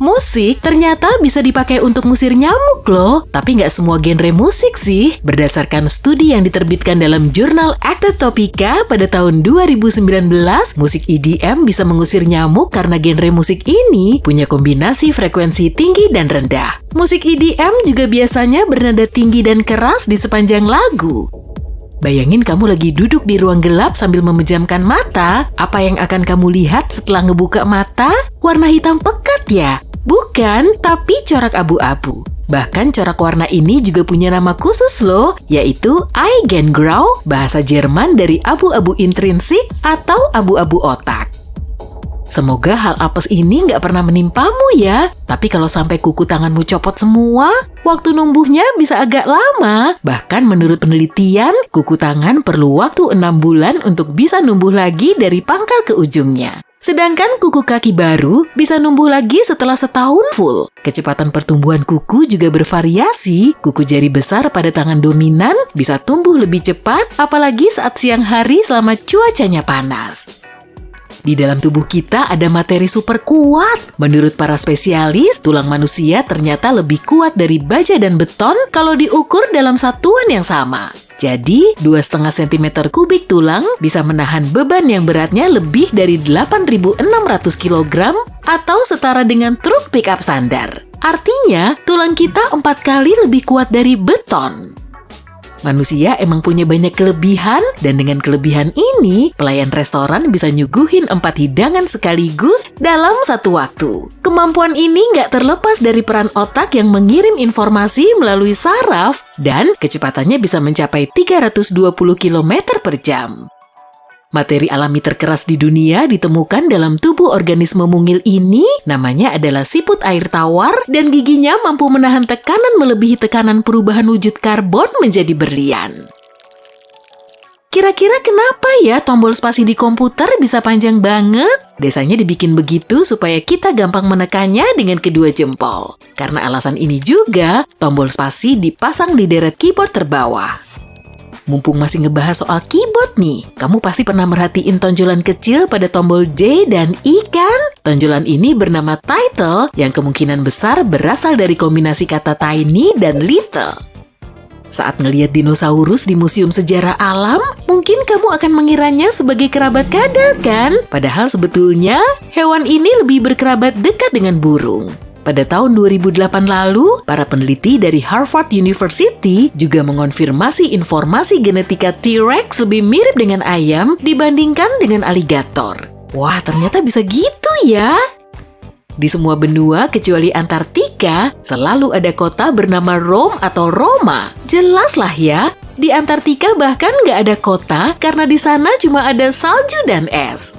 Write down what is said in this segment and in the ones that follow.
Musik ternyata bisa dipakai untuk ngusir nyamuk loh, tapi nggak semua genre musik sih. Berdasarkan studi yang diterbitkan dalam jurnal Ectotopica pada tahun 2019, musik EDM bisa mengusir nyamuk karena genre musik ini punya kombinasi frekuensi tinggi dan rendah. Musik EDM juga biasanya bernada tinggi dan keras di sepanjang lagu. Bayangin kamu lagi duduk di ruang gelap sambil memejamkan mata. Apa yang akan kamu lihat setelah ngebuka mata? Warna hitam pekat ya? Bukan, tapi corak abu-abu. Bahkan corak warna ini juga punya nama khusus loh, yaitu Eigengrau, bahasa Jerman dari abu-abu intrinsik atau abu-abu otak. Semoga hal apes ini nggak pernah menimpamu ya. Tapi kalau sampai kuku tanganmu copot semua, waktu numbuhnya bisa agak lama. Bahkan menurut penelitian, kuku tangan perlu waktu 6 bulan untuk bisa numbuh lagi dari pangkal ke ujungnya. Sedangkan kuku kaki baru bisa numbuh lagi setelah setahun full. Kecepatan pertumbuhan kuku juga bervariasi. Kuku jari besar pada tangan dominan bisa tumbuh lebih cepat, apalagi saat siang hari selama cuacanya panas. Di dalam tubuh kita ada materi super kuat. Menurut para spesialis, tulang manusia ternyata lebih kuat dari baja dan beton kalau diukur dalam satuan yang sama. Jadi, 2,5 cm kubik tulang bisa menahan beban yang beratnya lebih dari 8.600 kg atau setara dengan truk pickup standar. Artinya, tulang kita 4 kali lebih kuat dari beton. Manusia emang punya banyak kelebihan, dan dengan kelebihan ini, pelayan restoran bisa nyuguhin 4 hidangan sekaligus dalam satu waktu. Kemampuan ini nggak terlepas dari peran otak yang mengirim informasi melalui saraf, dan kecepatannya bisa mencapai 320 km per jam. Materi alami terkeras di dunia ditemukan dalam tubuh organisme mungil ini, namanya adalah siput air tawar, dan giginya mampu menahan tekanan melebihi tekanan perubahan wujud karbon menjadi berlian. Kira-kira kenapa ya tombol spasi di komputer bisa panjang banget? Biasanya dibikin begitu supaya kita gampang menekannya dengan kedua jempol. Karena alasan ini juga, tombol spasi dipasang di deret keyboard terbawah. Mumpung masih ngebahas soal keyboard nih, kamu pasti pernah merhatiin tonjolan kecil pada tombol J dan I kan? Tonjolan ini bernama title yang kemungkinan besar berasal dari kombinasi kata tiny dan little. Saat ngelihat dinosaurus di Museum Sejarah Alam, mungkin kamu akan mengiranya sebagai kerabat kadal kan? Padahal sebetulnya hewan ini lebih berkerabat dekat dengan burung. Pada tahun 2008 lalu, para peneliti dari Harvard University juga mengonfirmasi informasi genetika T-Rex lebih mirip dengan ayam dibandingkan dengan aligator. Wah, ternyata bisa gitu ya! Di semua benua kecuali Antartika, selalu ada kota bernama Rome atau Roma. Jelas lah ya, di Antartika bahkan nggak ada kota karena di sana cuma ada salju dan es.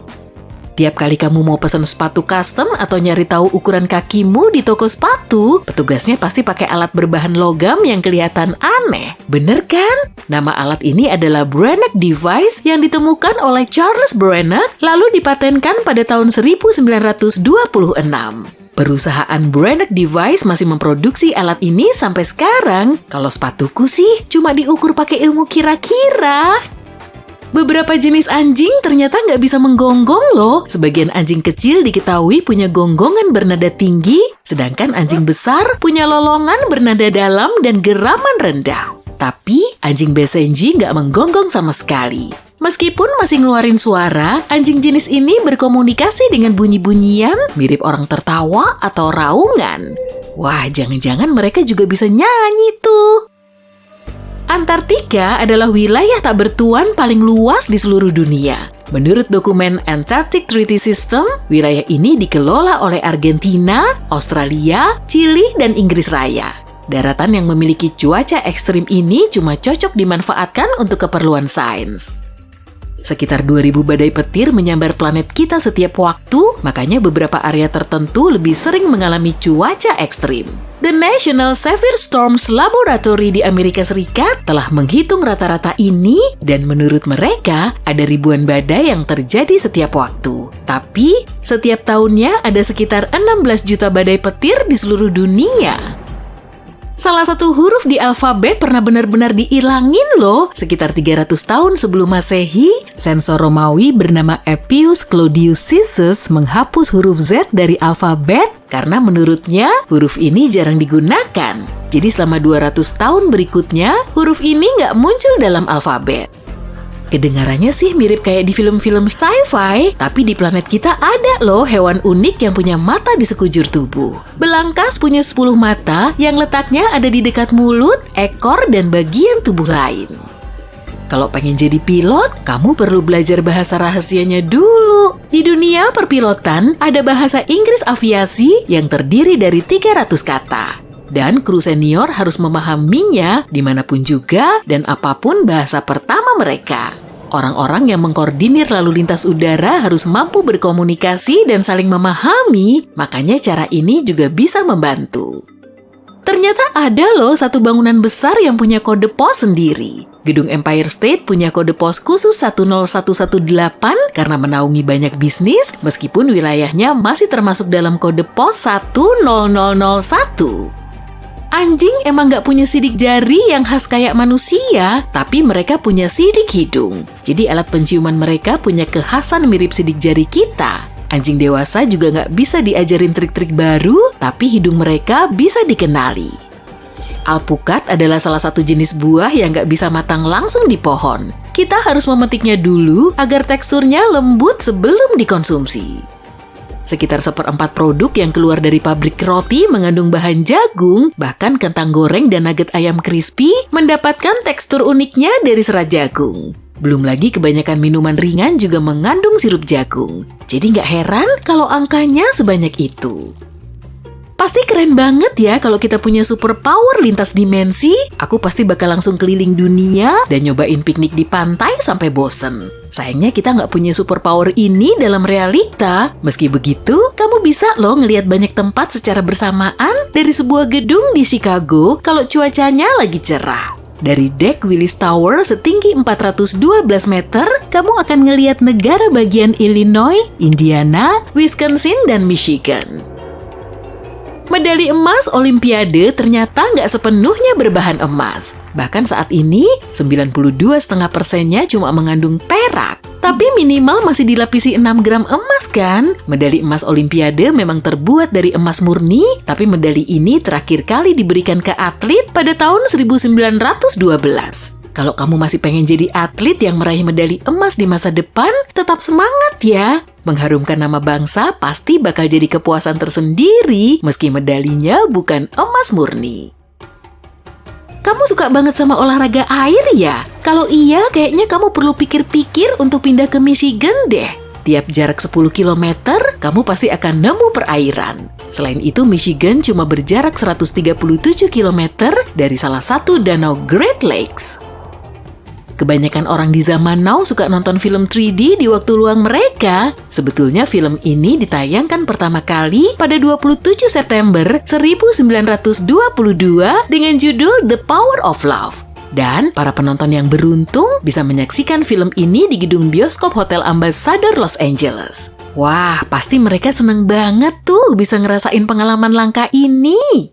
Tiap kali kamu mau pesan sepatu custom atau nyari tahu ukuran kakimu di toko sepatu, petugasnya pasti pakai alat berbahan logam yang kelihatan aneh. Bener kan? Nama alat ini adalah Brannock Device yang ditemukan oleh Charles Brannock lalu dipatenkan pada tahun 1926. Perusahaan Brannock Device masih memproduksi alat ini sampai sekarang. Kalau sepatuku sih cuma diukur pakai ilmu kira-kira. Beberapa jenis anjing ternyata nggak bisa menggonggong loh. Sebagian anjing kecil diketahui punya gonggongan bernada tinggi, sedangkan anjing besar punya lolongan bernada dalam dan geraman rendah. Tapi anjing Basenji nggak menggonggong sama sekali. Meskipun masih ngeluarin suara, anjing jenis ini berkomunikasi dengan bunyi-bunyian mirip orang tertawa atau raungan. Wah, jangan-jangan mereka juga bisa nyanyi tuh. Antartika adalah wilayah tak bertuan paling luas di seluruh dunia. Menurut dokumen Antarctic Treaty System, wilayah ini dikelola oleh Argentina, Australia, Chili, dan Inggris Raya. Daratan yang memiliki cuaca ekstrim ini cuma cocok dimanfaatkan untuk keperluan sains. Sekitar 2000 badai petir menyambar planet kita setiap waktu, makanya beberapa area tertentu lebih sering mengalami cuaca ekstrim. The National Severe Storms Laboratory di Amerika Serikat telah menghitung rata-rata ini, dan menurut mereka ada ribuan badai yang terjadi setiap waktu. Tapi, setiap tahunnya ada sekitar 16 juta badai petir di seluruh dunia. Salah satu huruf di alfabet pernah benar-benar diilangin loh. Sekitar 300 tahun sebelum Masehi, sensor Romawi bernama Appius Claudius Caesar menghapus huruf Z dari alfabet karena menurutnya huruf ini jarang digunakan. Jadi selama 200 tahun berikutnya, huruf ini nggak muncul dalam alfabet. Kedengarannya sih mirip kayak di film-film sci-fi, tapi di planet kita ada loh hewan unik yang punya mata di sekujur tubuh. Belangkas punya 10 mata yang letaknya ada di dekat mulut, ekor, dan bagian tubuh lain. Kalau pengen jadi pilot, kamu perlu belajar bahasa rahasianya dulu. Di dunia perpilotan, ada bahasa Inggris aviasi yang terdiri dari 300 kata. Dan kru senior harus memahaminya dimanapun juga dan apapun bahasa pertama mereka. Orang-orang yang mengkoordinir lalu lintas udara harus mampu berkomunikasi dan saling memahami, makanya cara ini juga bisa membantu. Ternyata ada loh satu bangunan besar yang punya kode pos sendiri. Gedung Empire State punya kode pos khusus 10118 karena menaungi banyak bisnis, meskipun wilayahnya masih termasuk dalam kode pos 10001. Anjing emang nggak punya sidik jari yang khas kayak manusia, tapi mereka punya sidik hidung. Jadi alat penciuman mereka punya kekhasan mirip sidik jari kita. Anjing dewasa juga nggak bisa diajarin trik-trik baru, tapi hidung mereka bisa dikenali. Alpukat adalah salah satu jenis buah yang nggak bisa matang langsung di pohon. Kita harus memetiknya dulu agar teksturnya lembut sebelum dikonsumsi. Sekitar 1/4 produk yang keluar dari pabrik roti mengandung bahan jagung, bahkan kentang goreng dan nugget ayam crispy mendapatkan tekstur uniknya dari serat jagung. Belum lagi kebanyakan minuman ringan juga mengandung sirup jagung. Jadi nggak heran kalau angkanya sebanyak itu. Pasti keren banget ya kalau kita punya superpower lintas dimensi. Aku pasti bakal langsung keliling dunia dan nyobain piknik di pantai sampai bosen. Sayangnya kita nggak punya superpower ini dalam realita. Meski begitu, kamu bisa loh ngelihat banyak tempat secara bersamaan dari sebuah gedung di Chicago kalau cuacanya lagi cerah. Dari dek Willis Tower setinggi 412 meter, kamu akan ngelihat negara bagian Illinois, Indiana, Wisconsin, dan Michigan. Medali emas Olimpiade ternyata nggak sepenuhnya berbahan emas. Bahkan saat ini, 92,5%-nya cuma mengandung perak. Tapi minimal masih dilapisi 6 gram emas kan? Medali emas Olimpiade memang terbuat dari emas murni, tapi medali ini terakhir kali diberikan ke atlet pada tahun 1912. Kalau kamu masih pengen jadi atlet yang meraih medali emas di masa depan, tetap semangat ya! Mengharumkan nama bangsa pasti bakal jadi kepuasan tersendiri meski medalinya bukan emas murni. Kamu suka banget sama olahraga air ya? Kalau iya, kayaknya kamu perlu pikir-pikir untuk pindah ke Michigan deh. Tiap jarak 10 km, kamu pasti akan nemu perairan. Selain itu, Michigan cuma berjarak 137 km dari salah satu danau Great Lakes. Kebanyakan orang di zaman now suka nonton film 3D di waktu luang mereka. Sebetulnya film ini ditayangkan pertama kali pada 27 September 1922 dengan judul The Power of Love. Dan para penonton yang beruntung bisa menyaksikan film ini di gedung bioskop Hotel Ambassador Los Angeles. Wah, pasti mereka seneng banget tuh bisa ngerasain pengalaman langka ini.